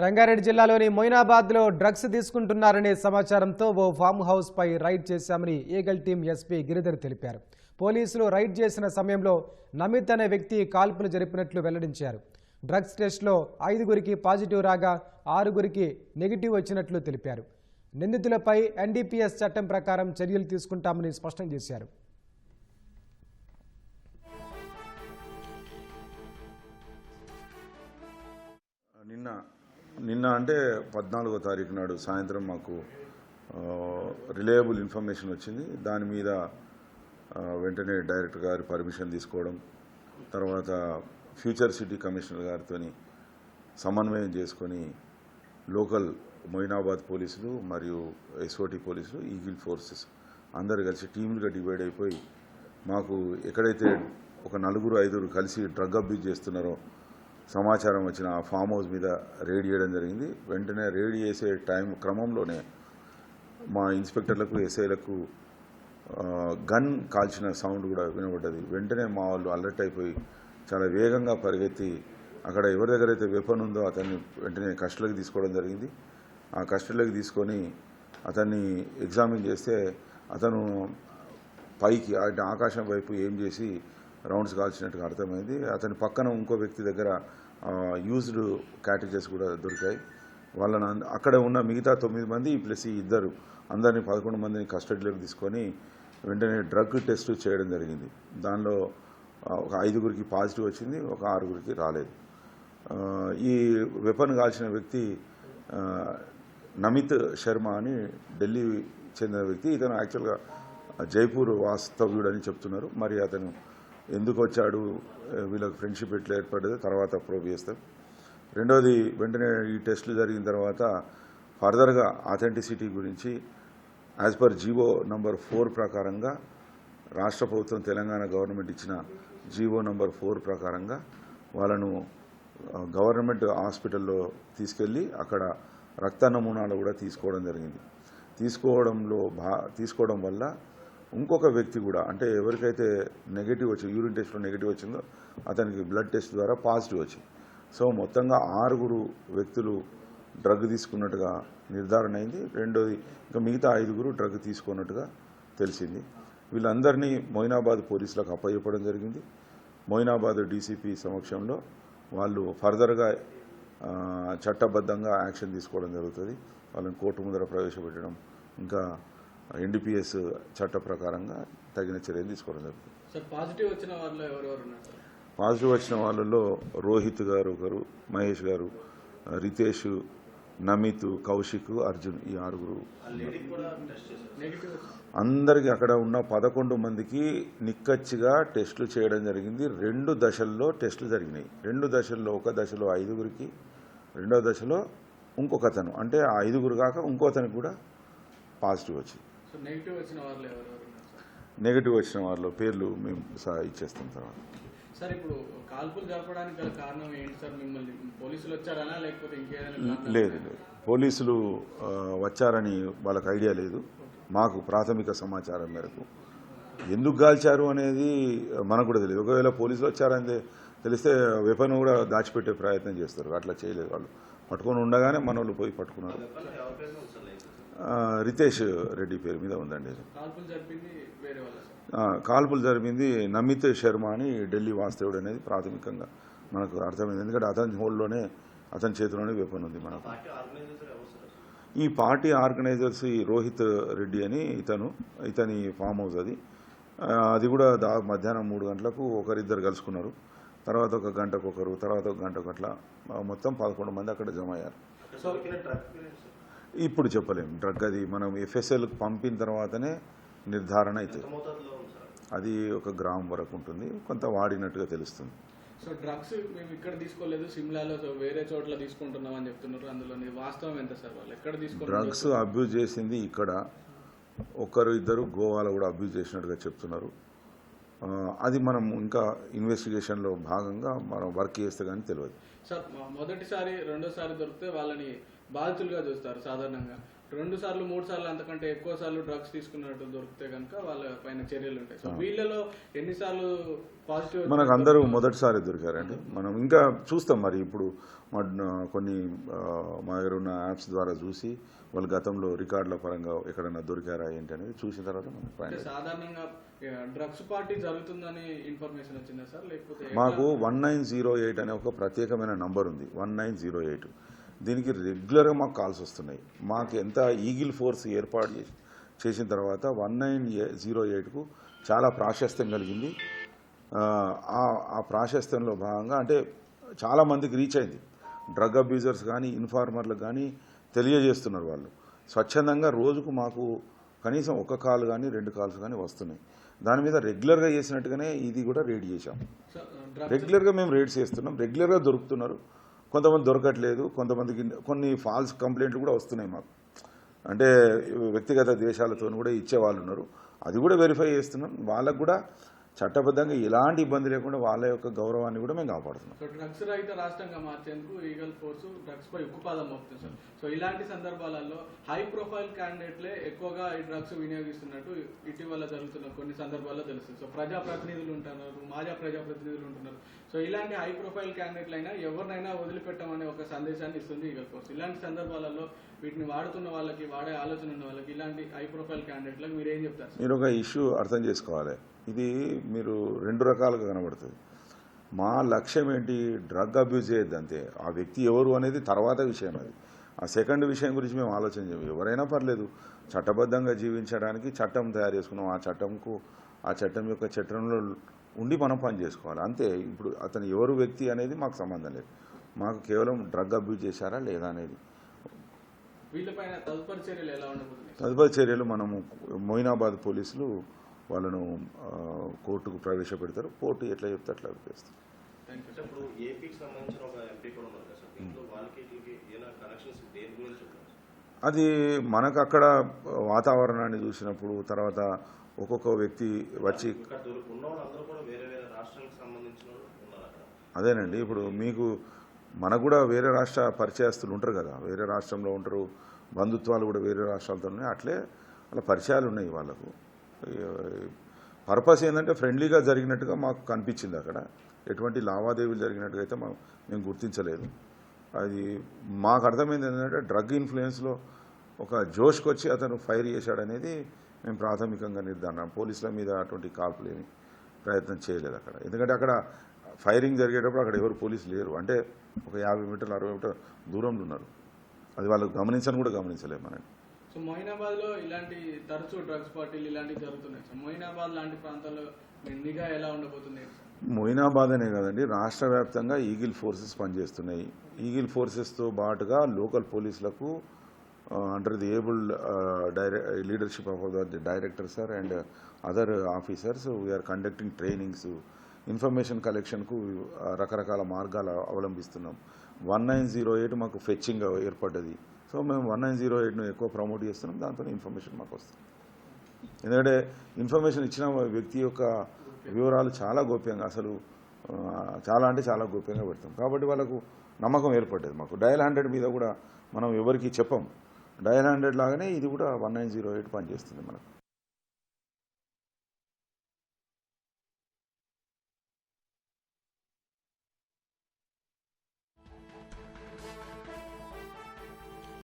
రంగారెడ్డి జిల్లాలోని మొయినాబాద్లో డ్రగ్స్ తీసుకుంటున్నారనే సమాచారంతో ఓ farm house పై ride చేశామని ఈగల్ టీం ఎస్పీ గిరిధర్ తెలిపారు. పోలీసులు రైడ్ చేసిన సమయంలో నమిత్ అనే వ్యక్తి కాల్పులు జరిపినట్లు వెల్లడించారు. డ్రగ్స్ టెస్ట్లో 5గురికి పాజిటివ్ రాగా 6గురికి నెగిటివ్ వచ్చినట్లు తెలిపారు. నిందితులపై ఎన్డీపీఎస్ చట్టం ప్రకారం చర్యలు తీసుకుంటామని స్పష్టం చేశారు. నిన్న అంటే 14వ తారీఖు నాడు సాయంత్రం మాకు రిలయబుల్ ఇన్ఫర్మేషన్ వచ్చింది. దాని మీద వెంటనే డైరెక్టర్ గారి పర్మిషన్ తీసుకోవడం, తర్వాత ఫ్యూచర్ సిటీ కమిషనర్ గారితో సమన్వయం చేసుకొని లోకల్ మొయినాబాద్ పోలీసులు మరియు ఎస్ఓటీ పోలీసులు, ఈగిల్ ఫోర్సెస్ అందరు కలిసి టీములుగా డివైడ్ అయిపోయి మాకు ఎక్కడైతే ఒక 4-5 కలిసి డ్రగ్ అబ్యూజ్ చేస్తున్నారో సమాచారం వచ్చిన ఆ ఫామ్ హౌస్ మీద రేడ్ చేయడం జరిగింది. వెంటనే రేడ్ చేసే క్రమంలోనే మా ఇన్స్పెక్టర్లకు, ఎస్ఐలకు గన్ కాల్చిన సౌండ్ కూడా వినబడ్డది. వెంటనే మా వాళ్ళు అలర్ట్ అయిపోయి చాలా వేగంగా పరిగెత్తి అక్కడ ఎవరి దగ్గర అయితే వెపన్ ఉందో అతన్ని వెంటనే కస్టడీలోకి తీసుకోవడం జరిగింది. ఆ కస్టడీలోకి తీసుకొని అతన్ని ఎగ్జామిన్ చేస్తే అతను పైకి ఆకాశం వైపు ఏం చేసి రౌండ్స్ కాల్చినట్టుగా అర్థమైంది. అతని పక్కన ఇంకో వ్యక్తి దగ్గర యూజ్డ్ క్యాటేజెస్ కూడా దొరికాయి. వాళ్ళని అక్కడ ఉన్న మిగతా 9 మంది ప్లస్ ఈ ఇద్దరు అందరినీ 11 మందిని కస్టడీలోకి తీసుకొని వెంటనే డ్రగ్ టెస్ట్ చేయడం జరిగింది. దానిలో ఒక 5గురికి పాజిటివ్ వచ్చింది, ఒక 6గురికి రాలేదు. ఈ వెపన్ కాల్చిన వ్యక్తి నమిత్ శర్మ అని ఢిల్లీ చెందిన వ్యక్తి. ఇతను యాక్చువల్గా జైపూర్ వాస్తవ్యుడు అని చెప్తున్నారు. మరి అతను ఎందుకు వచ్చాడు, వీళ్ళకి ఫ్రెండ్షిప్ ఎట్లా ఏర్పడ్డదో తర్వాత ప్రూవ్ చేస్తాం. రెండోది, వెంటనే ఈ టెస్టులు జరిగిన తర్వాత ఫర్దర్గా అథెంటిసిటీ గురించి యాజ్ పర్ జీవో నంబర్ 4 ప్రకారంగా రాష్ట్ర ప్రభుత్వం తెలంగాణ గవర్నమెంట్ ఇచ్చిన జీవో నంబర్ 4 ప్రకారంగా వాళ్ళను గవర్నమెంట్ హాస్పిటల్లో తీసుకెళ్ళి అక్కడ రక్త నమూనాలు కూడా తీసుకోవడం జరిగింది. తీసుకోవడం వల్ల ఇంకొక వ్యక్తి కూడా, అంటే ఎవరికైతే నెగిటివ్ వచ్చింది, యూరిన్ టెస్ట్లో నెగిటివ్ వచ్చిందో అతనికి బ్లడ్ టెస్ట్ ద్వారా పాజిటివ్ వచ్చింది. సో మొత్తంగా 6 వ్యక్తులు డ్రగ్ తీసుకున్నట్టుగా నిర్ధారణ అయింది. రెండోది, ఇంకా మిగతా 5 డ్రగ్ తీసుకున్నట్టుగా తెలిసింది. వీళ్ళందరినీ మొయినాబాద్ పోలీసులకు అప్పచెప్పడం జరిగింది. మొయినాబాద్ డీసీపీ సమక్షంలో వాళ్ళు ఫర్దర్గా చట్టబద్ధంగా యాక్షన్ తీసుకోవడం జరుగుతుంది. వాళ్ళని కోర్టు ముందర ప్రవేశపెట్టడం, ఇంకా ఎన్డీపీఎస్ చట్ట ప్రకారంగా తగిన చర్యలు తీసుకోవడం జరుగుతుంది. పాజిటివ్ వచ్చిన వాళ్ళలో రోహిత్ గారు ఒకరు, మహేష్ గారు, రితేష్, నమిత్, కౌశిక్, అర్జున్, ఈ 6 అందరికీ అక్కడ ఉన్న 11 మందికి నిక్కచ్చిగా టెస్టులు చేయడం జరిగింది. 2 దశల్లో టెస్టులు జరిగినాయి. 2 దశల్లో, ఒక దశలో 5గురికి, రెండో దశలో ఇంకొకతను, అంటే ఆ 5 కాక ఇంకోతనికి కూడా పాజిటివ్ వచ్చింది. నెగిటివ్ వచ్చిన వాళ్ళ పేర్లు మేము ఇచ్చేస్తాం తర్వాత. సార్, ఇప్పుడు కాల్పులు జరపడానికి గల కారణం ఏంటి సార్? మిమ్మల్ని పోలీసులు వచ్చారనా లేకపోతే ఇంకేదైనా? లేదు, పోలీసులు వచ్చారని వాళ్ళకి ఐడియా లేదు. మాకు ప్రాథమిక సమాచారం మేరకు ఎందుకు గాల్చారు అనేది మనకు కూడా తెలియదు. ఒకవేళ పోలీసులు వచ్చారని తెలిస్తే వెపన్ కూడా దాచిపెట్టే ప్రయత్నం చేస్తారు. అట్లా చేయలేదు. వాళ్ళు పట్టుకొని ఉండగానే మన వాళ్ళు పోయి పట్టుకున్నారు. రితేష్ రెడ్డి పేరు మీద ఉందండి. కాల్పులు జరిపింది నమిత్ శర్మ అని ఢిల్లీ వాస్తవుడు అనేది ప్రాథమికంగా మనకు అర్థమైంది. ఎందుకంటే అతని హోల్లోనే, అతని చేతిలోనే వెపన్ ఉంది మనకు. ఈ పార్టీ ఆర్గనైజర్స్ ఈ రోహిత్ రెడ్డి అని ఇతని ఫామ్ హౌస్ అది కూడా మధ్యాహ్నం 3 గంటలకు ఒకరిద్దరు కలుసుకున్నారు. తర్వాత 1 గంటకు ఒకరు, తర్వాత 1 గంటకు అట్లా మొత్తం 11 మంది అక్కడ జమ అయ్యారు. ఇప్పుడు చెప్పలేము. డ్రగ్ అది మనం ఎఫ్ఎస్ఎల్కి పంపిన తర్వాతనే నిర్ధారణ అవుతుంది. అది 1 గ్రామ్ వరకు ఉంటుంది, కొంత వాడినట్టుగా తెలుస్తుంది. సో డ్రగ్స్ మేము ఇక్కడ తీసుకోలేదు, సిమ్లాలో వేరే చోట్ల తీసుకుంటున్నాం అని చెప్తున్నారు. అందులో వాస్తవం ఎంత సార్? వాళ్ళు ఎక్కడ తీసుకుంటారు? డ్రగ్స్ అబ్యూజ్ చేసింది ఇక్కడ, 1-2 గోవాలో కూడా అబ్యూజ్ చేసినట్టుగా చెప్తున్నారు. అది మనం ఇంకా ఇన్వెస్టిగేషన్లో భాగంగా మనం వర్క్ చేస్తే కానీ తెలియదు. సార్, మొదటిసారి రెండోసారి దొరికితే వాళ్ళని బాధితులుగా చూస్తారు సాధారణంగా. 2 సార్లు 3 సార్లు అంతకంటే ఎక్కువ సార్లు డ్రగ్స్ తీసుకున్నట్టు దొరికితే కనుక వాళ్ళ పైన చర్యలు ఉంటాయి. సో వీళ్ళలో ఎన్నిసార్లు పాజిటివ్ మనకు అందరూ మొదటిసారి దొరికారండి. మనం ఇంకా చూస్తాం మరి ఇప్పుడు కొన్ని మా దగ్గర ఉన్న యాప్స్ ద్వారా చూసి వాళ్ళు గతంలో రికార్డుల పరంగా ఎక్కడైనా దొరికారా ఏంటి అనేది చూసిన తర్వాత మనం అంటే సాధారణంగా డ్రగ్స్ పార్టీ జరుగుతుందని ఇన్ఫర్మేషన్ వచ్చిందా సార్, లేకపోతే మాకు 1908 అనే ఒక ప్రత్యేకమైన నంబర్ ఉంది. 1908 దీనికి రెగ్యులర్గా మాకు కాల్స్ వస్తున్నాయి. మాకు ఎంత ఈగిల్ ఫోర్స్ ఏర్పాటు చేసిన తర్వాత 1908కు చాలా ప్రాశస్త్యం కలిగింది. ఆ ప్రాశస్త్యంలో భాగంగా అంటే చాలామందికి రీచ్ అయింది. డ్రగ్ అబ్యూజర్స్ కానీ ఇన్ఫార్మర్లకు కానీ తెలియజేస్తున్నారు. వాళ్ళు స్వచ్ఛందంగా రోజుకు మాకు కనీసం 1 కాల్ కానీ 2 కాల్స్ కానీ వస్తున్నాయి. దాని మీద రెగ్యులర్గా చేసినట్టుగానే ఇది కూడా రేడ్ చేశాం. రెగ్యులర్గా మేము రేడ్స్ చేస్తున్నాం. రెగ్యులర్గా దొరుకుతున్నారు. కొంతమంది దొరకట్లేదు. కొంతమందికి కొన్ని ఫాల్స్ కంప్లైంట్లు కూడా వస్తున్నాయి మాకు. అంటే వ్యక్తిగత ద్వేషాలతో కూడా ఇచ్చేవాళ్ళు ఉన్నారు. అది కూడా వెరిఫై చేస్తున్నాం. వాళ్ళకు కూడా చట్టబద్ధంగా ఎలాంటి ఇబ్బంది లేకుండా వాళ్ళ యొక్క గౌరవాన్ని కూడా మేము కాపాడుతున్నాం. సో డ్రగ్స్ రహిత రాష్ట్రంగా మార్చేందుకు ఈగల్ ఫోర్స్ డ్రగ్స్ పై ఉక్కుపాదం మోపుతుంది సార్. సో ఇలాంటి సందర్భాలలో హై ప్రొఫైల్ క్యాండిడేట్లే ఎక్కువగా ఈ డ్రగ్స్ వినియోగిస్తున్నట్టు ఇటీవల జరుగుతున్న కొన్ని సందర్భాల్లో తెలుస్తుంది. సో ప్రజాప్రతినిధులు ఉంటున్నారు, మాజా ప్రజాప్రతినిధులు ఉంటున్నారు. సో ఇలాంటి హై ప్రొఫైల్ క్యాండిడేట్లైనా ఎవరినైనా వదిలిపెట్టమనే ఒక సందేశాన్ని ఇస్తుంది ఈగల్ ఫోర్స్. ఇలాంటి సందర్భాలలో వీటిని వాడుతున్న వాళ్ళకి, వాడే ఆలోచన ఉన్న వాళ్ళకి, ఇలాంటి హై ప్రొఫైల్ క్యాండిడేట్లకు మీరు ఏం చెప్తారు? మీరు ఒక ఇష్యూ అర్థం చేసుకోవాలి. ఇది మీరు 2 రకాలుగా కనబడుతుంది. మా లక్ష్యం ఏంటి, డ్రగ్ అబ్యూజ్ చేయొద్దు అంతే. ఆ వ్యక్తి ఎవరు అనేది తర్వాత విషయం. అది ఆ సెకండ్ విషయం గురించి మేము ఆలోచన చేయము. ఎవరైనా పర్లేదు, చట్టబద్ధంగా జీవించడానికి చట్టం తయారు చేసుకున్నాం. ఆ చట్టం యొక్క చట్టంలో ఉండి మనం పని చేసుకోవాలి అంతే. ఇప్పుడు అతను ఎవరు వ్యక్తి అనేది మాకు సంబంధం లేదు. మాకు కేవలం డ్రగ్ అబ్యూజ్ చేశారా లేదా అనేది. వీళ్ళపైన తదుపరి చర్యలు ఎలా ఉండబోతున్నాయి? తదుపరి చర్యలు మనము మొయినాబాద్ పోలీసులు వాళ్ళను కోర్టుకు ప్రవేశపెడతారు. కోర్టు ఎట్లా చెప్తే అట్లా చేస్తారు. ఇప్పుడు ఏపీకి సంబంధించిన ఒక ఎంపీ కూడా ఉన్నారు కదా సార్, దీంట్లో వాళ్ళకి ఏమైనా కనెక్షన్స్ దేని గురించి ఉన్నారు? అది మనకు అక్కడ వాతావరణాన్ని చూసినప్పుడు తర్వాత ఒక్కొక్క వ్యక్తి వచ్చి ఉన్న వాళ్ళందరూ కూడా వేరే వేరే రాష్ట్రాలకు సంబంధించిన వాళ్ళు ఉన్నారు అక్కడ. అదేనండి, ఇప్పుడు మనకు కూడా వేరే రాష్ట్ర పరిచయస్తులు ఉంటారు కదా, వేరే రాష్ట్రంలో ఉంటారు. బంధుత్వాలు కూడా వేరే రాష్ట్రాలతో ఉన్నాయి. అట్లే వాళ్ళ పరిచయాలు ఉన్నాయి వాళ్ళకు. పర్పస్ ఏంటంటే ఫ్రెండ్లీగా జరిగినట్టుగా మాకు కనిపించింది. అక్కడ ఎటువంటి లావాదేవీలు జరిగినట్టుగా అయితే మేము గుర్తించలేదు. అది మాకు అర్థమైంది ఏంటంటే డ్రగ్ ఇన్ఫ్లుయెన్స్లో ఒక జోష్కి వచ్చి అతను ఫైర్ చేశాడనేది మేము ప్రాథమికంగా నిర్ధారణ. పోలీసుల మీద అటువంటి కాల్పులు ఏమి ప్రయత్నం చేయలేదు అక్కడ. ఎందుకంటే అక్కడ ఫైరింగ్ జరిగేటప్పుడు అక్కడ ఎవరు పోలీసులు లేరు. అంటే ఒక 50 మీటర్లు 60 మీటర్ల దూరంలో ఉన్నారు. అది వాళ్ళు కూడా గమనించలేము మనం. సో మొయినాబాద్లో ఇలాంటి తరచూ డ్రగ్స్ పార్టీలు ఇలాంటివి జరుగుతున్నాయి. సో మొయినాబాద్ లాంటి ప్రాంతాల్లో నిఘా ఎలా ఉండబోతుంది? మొయినాబాద్ అనే కదండి, రాష్ట్ర వ్యాప్తంగా ఈగిల్ ఫోర్సెస్ పనిచేస్తున్నాయి. ఈగిల్ ఫోర్సెస్తో పాటుగా లోకల్ పోలీసులకు under the abled leadership of the director sir and other officers we're conducting trainings. Information కలెక్షన్కు రకరకాల మార్గాలు అవలంబిస్తున్నాం. 1908 మాకు ఫెచ్చింగ్ ఏర్పడ్డది. సో మేము 1908ను ఎక్కువ ప్రమోట్ చేస్తున్నాం. దాంతో ఇన్ఫర్మేషన్ మాకు వస్తుంది. ఎందుకంటే ఇన్ఫర్మేషన్ ఇచ్చిన వ్యక్తి యొక్క వివరాలు చాలా గోప్యంగా, అసలు చాలా అంటే చాలా గోప్యంగా పెడతాం. కాబట్టి వాళ్ళకు నమ్మకం ఏర్పడ్డది. మాకు డయల్ 100 మీద కూడా మనం ఎవరికి చెప్పం. డయల్ 100 లాగానే ఇది కూడా 1908 పనిచేస్తుంది మనకు.